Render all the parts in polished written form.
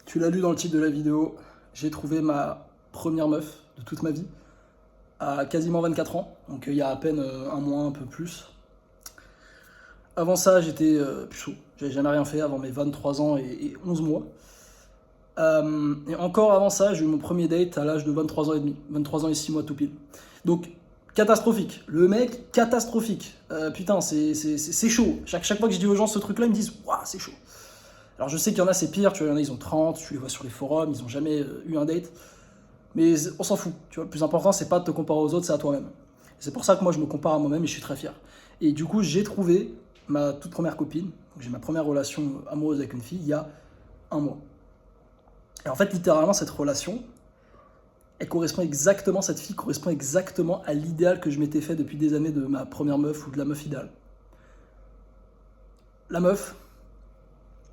Tu l'as lu dans le titre de la vidéo, j'ai trouvé ma première meuf de toute ma vie à quasiment 24 ans, donc il y a à peine un mois, un peu plus. Avant ça, j'étais puceau, j'avais jamais rien fait avant mes 23 ans et 11 mois. Et encore avant ça, j'ai eu mon premier date à l'âge de 23 ans et demi, 23 ans et 6 mois tout pile. Donc, catastrophique. Le mec, catastrophique. Putain, c'est chaud. Chaque fois que je dis aux gens ce truc-là, ils me disent waouh, c'est chaud. Alors, je sais qu'il y en a, c'est pire. Tu vois, il y en a, ils ont 30, tu les vois sur les forums, ils ont jamais eu un date. Mais on s'en fout. Tu vois, le plus important, c'est pas de te comparer aux autres, c'est à toi-même. C'est pour ça que moi, je me compare à moi-même et je suis très fier. Et du coup, j'ai trouvé ma toute première copine. Donc, j'ai ma première relation amoureuse avec une fille il y a un mois. Et en fait, littéralement, cette relation, elle correspond exactement, cette fille correspond exactement à l'idéal que je m'étais fait depuis des années de ma première meuf ou de la meuf idéale. La meuf,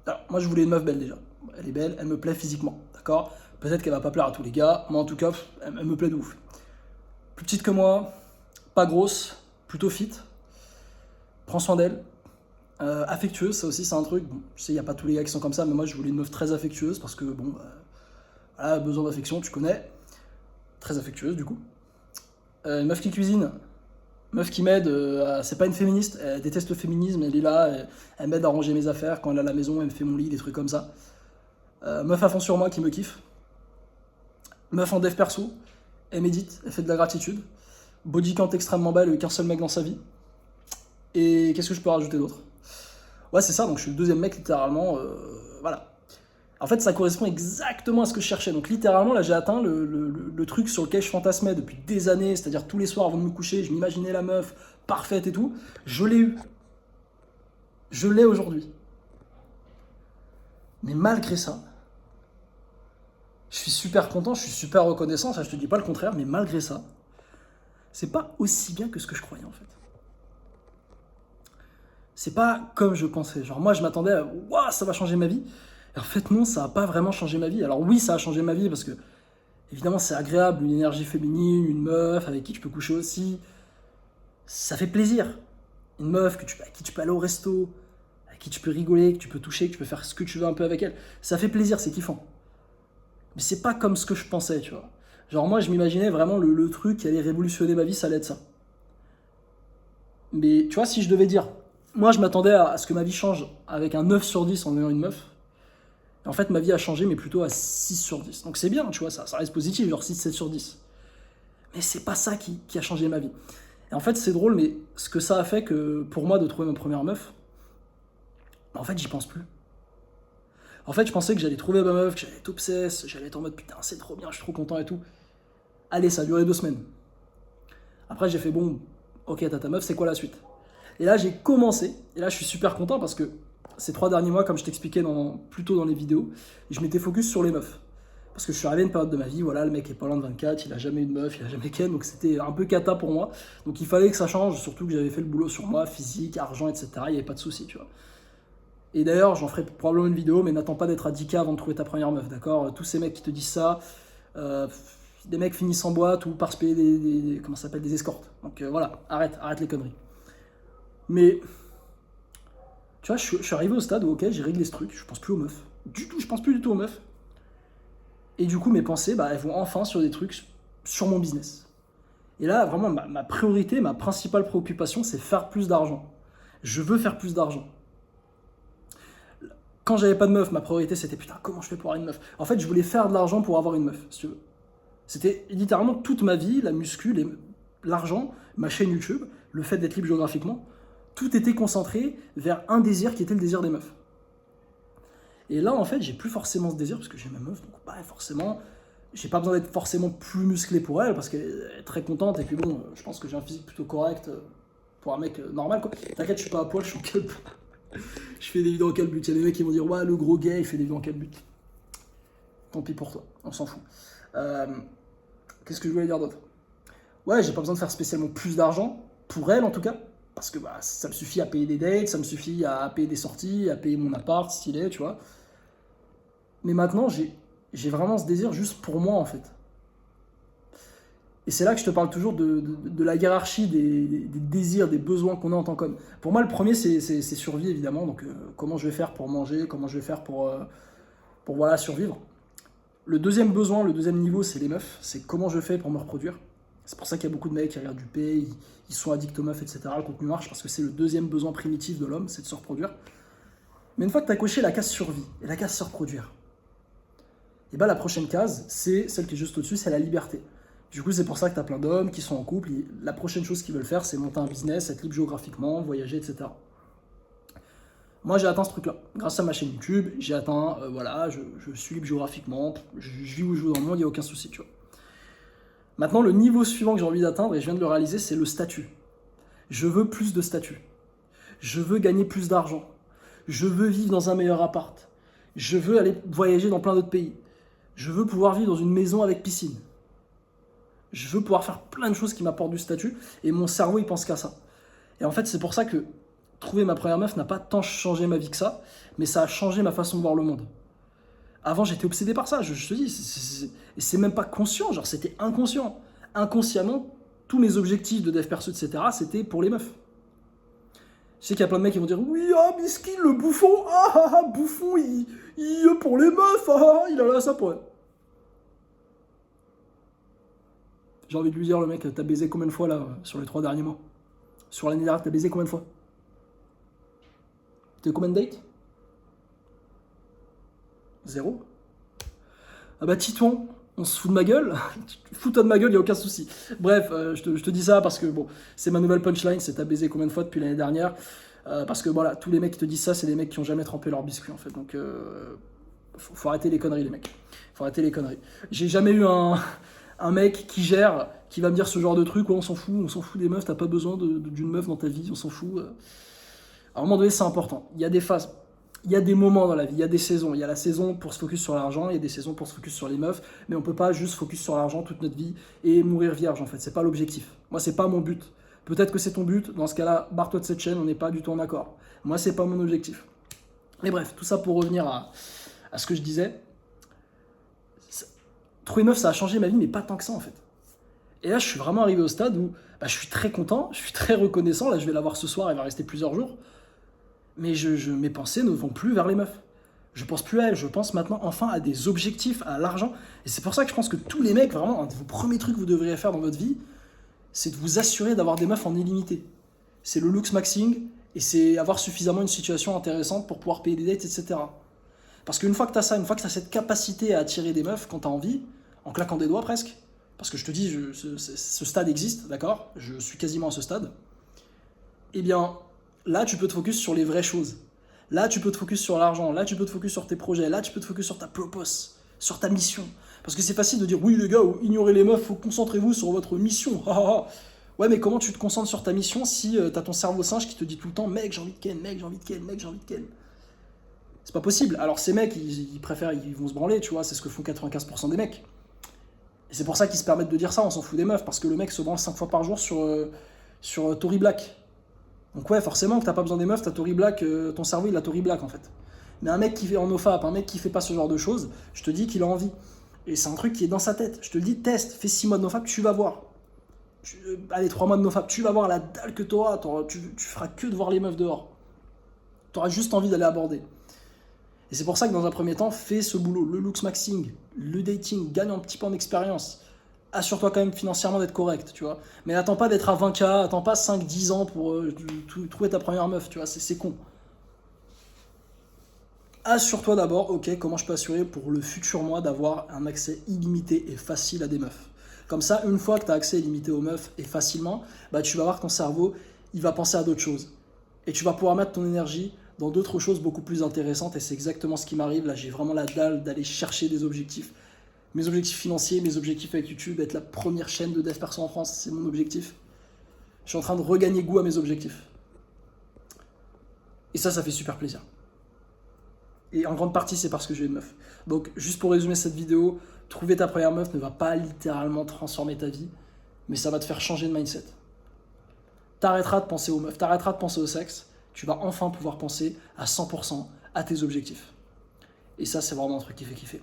alors moi je voulais une meuf belle déjà. Elle est belle, elle me plaît physiquement, d'accord. Peut-être qu'elle va pas plaire à tous les gars, mais en tout cas, elle me plaît de ouf. Plus petite que moi, pas grosse, plutôt fit, prend soin d'elle, affectueuse, ça aussi c'est un truc. Bon, je sais, il n'y a pas tous les gars qui sont comme ça, mais moi je voulais une meuf très affectueuse parce que bon, voilà, besoin d'affection, tu connais. Très affectueuse du coup. Une meuf qui cuisine, meuf qui m'aide, c'est pas une féministe, elle déteste le féminisme, elle est là, elle m'aide à ranger mes affaires, quand elle est à la maison, elle me fait mon lit, des trucs comme ça. Meuf à fond sur moi qui me kiffe. Meuf en dev perso, elle médite, elle fait de la gratitude. Body count extrêmement bas, elle a eu qu'un seul mec dans sa vie. Et qu'est-ce que je peux rajouter d'autre? Ouais, c'est ça, donc je suis le deuxième mec littéralement, voilà. En fait, ça correspond exactement à ce que je cherchais. Donc littéralement, là, j'ai atteint le truc sur lequel je fantasmais depuis des années, c'est-à-dire tous les soirs avant de me coucher, je m'imaginais la meuf parfaite et tout. Je l'ai eu. Je l'ai aujourd'hui. Mais malgré ça, je suis super content, je suis super reconnaissant, ça je te dis pas le contraire, mais malgré ça, c'est pas aussi bien que ce que je croyais en fait. C'est pas comme je pensais. Genre moi je m'attendais à waouh, ça va changer ma vie. Et en fait non, ça a pas vraiment changé ma vie. Alors oui, ça a changé ma vie parce que évidemment, c'est agréable, une énergie féminine, une meuf avec qui tu peux coucher aussi. Ça fait plaisir. Une meuf avec qui tu peux aller au resto, avec qui tu peux rigoler, que tu peux toucher, que tu peux faire ce que tu veux un peu avec elle. Ça fait plaisir, c'est kiffant. Mais c'est pas comme ce que je pensais, tu vois. Genre, moi, je m'imaginais vraiment le truc qui allait révolutionner ma vie, ça allait être ça. Mais tu vois, si je devais dire, moi, je m'attendais à ce que ma vie change avec un 9 sur 10 en ayant une meuf. En fait, ma vie a changé, mais plutôt à 6 sur 10. Donc c'est bien, tu vois, ça reste positif, genre 6, 7 sur 10. Mais c'est pas ça qui a changé ma vie. Et en fait, c'est drôle, mais ce que ça a fait que pour moi de trouver ma première meuf, en fait, j'y pense plus. En fait, je pensais que j'allais trouver ma meuf, que j'allais être obsesse, j'allais être en mode putain, c'est trop bien, je suis trop content et tout. Allez, ça a duré 2 semaines. Après, j'ai fait bon, ok, t'as ta meuf, c'est quoi la suite? Et là, j'ai commencé, et là, je suis super content parce que ces 3 derniers mois, comme je t'expliquais plus tôt dans les vidéos, je m'étais focus sur les meufs. Parce que je suis arrivé à une période de ma vie, voilà, le mec est pas loin de 24, il a jamais eu de meuf, il a jamais ken, donc c'était un peu cata pour moi. Donc il fallait que ça change, surtout que j'avais fait le boulot sur moi, physique, argent, etc. Il n'y avait pas de souci, tu vois. Et d'ailleurs, j'en ferai probablement une vidéo, mais n'attends pas d'être à 10K avant de trouver ta première meuf, d'accord? Tous ces mecs qui te disent ça, euh, des mecs finissent en boîte ou par se payer comment ça s'appelle, des escortes. Donc voilà, arrête les conneries. Mais, tu vois, je suis arrivé au stade où, ok, j'ai réglé ce truc, je pense plus aux meufs. Du tout, je pense plus du tout aux meufs. Et du coup, mes pensées, bah, elles vont enfin sur des trucs sur mon business. Et là, vraiment, ma priorité, ma principale préoccupation, c'est faire plus d'argent. Je veux faire plus d'argent. Quand j'avais pas de meuf, ma priorité, c'était putain, comment je fais pour avoir une meuf? En fait, je voulais faire de l'argent pour avoir une meuf, si tu veux. C'était littéralement toute ma vie, la muscu, l'argent, ma chaîne YouTube, le fait d'être libre géographiquement. Tout était concentré vers un désir qui était le désir des meufs. Et là, en fait, j'ai plus forcément ce désir parce que j'ai ma meuf, donc bah, forcément, j'ai pas besoin d'être forcément plus musclé pour elle parce qu'elle est très contente. Et puis bon, je pense que j'ai un physique plutôt correct pour un mec normal, quoi. T'inquiète, je suis pas à poil, je suis en calme. Je fais des vidéos en quel but. Il y a des mecs qui vont dire, ouais, le gros gay, il fait des vidéos en quel but. Tant pis pour toi, on s'en fout. Euh, Qu'est-ce que je voulais dire d'autre? Ouais, j'ai pas besoin de faire spécialement plus d'argent, pour elle en tout cas, parce que bah, ça me suffit à payer des dates, ça me suffit à payer des sorties, à payer mon appart, stylé, tu vois. Mais maintenant, j'ai vraiment ce désir juste pour moi, en fait. Et c'est là que je te parle toujours de la hiérarchie des désirs, des besoins qu'on a en tant qu'homme. Pour moi, le premier, c'est survie, évidemment. Donc, comment je vais faire pour manger, comment je vais faire pour voilà, survivre. Le deuxième besoin, le deuxième niveau, c'est les meufs. C'est comment je fais pour me reproduire. C'est pour ça qu'il y a beaucoup de mecs qui regardent du P, ils sont addicts aux meufs, etc. Le contenu marche parce que c'est le deuxième besoin primitif de l'homme, c'est de se reproduire. Mais une fois que tu as coché la case survie et la case se reproduire, et ben la prochaine case, c'est celle qui est juste au-dessus, c'est la liberté. Du coup, c'est pour ça que tu as plein d'hommes qui sont en couple. La prochaine chose qu'ils veulent faire, c'est monter un business, être libre géographiquement, voyager, etc. Moi, j'ai atteint ce truc-là. Grâce à ma chaîne YouTube, j'ai atteint, voilà, je suis libre géographiquement, je vis où je veux dans le monde, il n'y a aucun souci, tu vois. Maintenant, le niveau suivant que j'ai envie d'atteindre, et je viens de le réaliser, c'est le statut. Je veux plus de statut. Je veux gagner plus d'argent. Je veux vivre dans un meilleur appart. Je veux aller voyager dans plein d'autres pays. Je veux pouvoir vivre dans une maison avec piscine. Je veux pouvoir faire plein de choses qui m'apportent du statut, et mon cerveau, il pense qu'à ça. Et en fait, c'est pour ça que trouver ma première meuf n'a pas tant changé ma vie que ça, mais ça a changé ma façon de voir le monde. Avant, j'étais obsédé par ça, je te dis, c'est même pas conscient, genre c'était inconscient. Inconsciemment, tous mes objectifs de dev perso, etc., c'était pour les meufs. Je sais qu'il y a plein de mecs qui vont dire oui, ah, miskin, le bouffon, bouffon, il pour les meufs, il a là ça pour elle. J'ai envie de lui dire, le mec, t'as baisé combien de fois là, sur les 3 derniers mois? Sur l'année dernière, t'as baisé combien de fois? T'as eu combien de dates? 0. Ah bah Titouan, on se fout de ma gueule. Fous-toi de ma gueule, y a aucun souci. Bref, je te dis ça parce que bon, c'est ma nouvelle punchline, c'est t'as baisé combien de fois depuis l'année dernière. Parce que voilà, tous les mecs qui te disent ça, c'est des mecs qui ont jamais trempé leur biscuit en fait. Donc faut arrêter les conneries les mecs. Faut arrêter les conneries. J'ai jamais eu un mec qui gère, qui va me dire ce genre de truc, ouais, on s'en fout des meufs, t'as pas besoin d'une meuf dans ta vie, on s'en fout. À un moment donné, c'est important. Il y a des phases. Il y a des moments dans la vie, il y a des saisons. Il y a la saison pour se focus sur l'argent, il y a des saisons pour se focus sur les meufs, mais on peut pas juste focus sur l'argent toute notre vie et mourir vierge en fait. C'est pas l'objectif. Moi, c'est pas mon but. Peut-être que c'est ton but. Dans ce cas-là, barre-toi de cette chaîne, on n'est pas du tout en accord. Moi, c'est pas mon objectif. Mais bref, tout ça pour revenir à ce que je disais. Trouver meuf, ça a changé ma vie, mais pas tant que ça en fait. Et là, je suis vraiment arrivé au stade où je suis très content, je suis très reconnaissant. Là, je vais la voir ce soir, elle va rester plusieurs jours. Mais mes pensées ne vont plus vers les meufs. Je pense plus à elles, je pense maintenant enfin à des objectifs, à l'argent. Et c'est pour ça que je pense que tous les mecs, vraiment, un des premiers trucs que vous devriez faire dans votre vie, c'est de vous assurer d'avoir des meufs en illimité. C'est le looks maxing et c'est avoir suffisamment une situation intéressante pour pouvoir payer des dates, etc. Parce qu'une fois que tu as ça, une fois que tu as cette capacité à attirer des meufs quand tu as envie, en claquant des doigts presque, parce que je te dis, ce stade existe, d'accord? Je suis quasiment à ce stade. Eh bien, là, tu peux te focus sur les vraies choses. Là, tu peux te focus sur l'argent. Là, tu peux te focus sur tes projets. Là, tu peux te focus sur ta purpose, sur ta mission. Parce que c'est facile de dire, oui, les gars, ignorez les meufs, concentrez-vous sur votre mission. Ouais, mais comment tu te concentres sur ta mission si t'as ton cerveau singe qui te dit tout le temps, mec, j'ai envie de ken, mec, j'ai envie de ken, mec, j'ai envie de ken. C'est pas possible. Alors, ces mecs, ils préfèrent, ils vont se branler, tu vois, c'est ce que font 95% des mecs. Et c'est pour ça qu'ils se permettent de dire ça, on s'en fout des meufs, parce que le mec se branle 5 fois par jour sur Tory Black. Donc ouais, forcément que t'as pas besoin des meufs, t'as Tory Black, ton cerveau il a Tory Black en fait. Mais un mec qui fait en nofap, un mec qui fait pas ce genre de choses, je te dis qu'il a envie. Et c'est un truc qui est dans sa tête. Je te le dis, teste, fais 6 mois de nofap, tu vas voir. Allez, 3 mois de nofap, tu vas voir la dalle que t'auras, tu feras que de voir les meufs dehors. T'auras juste envie d'aller aborder. Et c'est pour ça que dans un premier temps, fais ce boulot, le looks maxing, le dating, gagne un petit peu en expérience. Assure-toi quand même financièrement d'être correct, tu vois. Mais attends pas d'être à 20K, attends pas 5-10 ans pour trouver ta première meuf, tu vois, c'est con. Assure-toi d'abord, ok, comment je peux assurer pour le futur moi d'avoir un accès illimité et facile à des meufs. Comme ça, une fois que tu as accès illimité aux meufs et facilement, tu vas voir que ton cerveau, il va penser à d'autres choses. Et tu vas pouvoir mettre ton énergie dans d'autres choses beaucoup plus intéressantes et c'est exactement ce qui m'arrive. Là, j'ai vraiment la dalle d'aller chercher des objectifs. Mes objectifs financiers, mes objectifs avec YouTube, être la première chaîne de dev perso en France, c'est mon objectif. Je suis en train de regagner goût à mes objectifs. Et ça fait super plaisir. Et en grande partie, c'est parce que j'ai une meuf. Donc, juste pour résumer cette vidéo, trouver ta première meuf ne va pas littéralement transformer ta vie, mais ça va te faire changer de mindset. T'arrêteras de penser aux meufs, t'arrêteras de penser au sexe, tu vas enfin pouvoir penser à 100% à tes objectifs. Et ça, c'est vraiment un truc qui fait kiffer.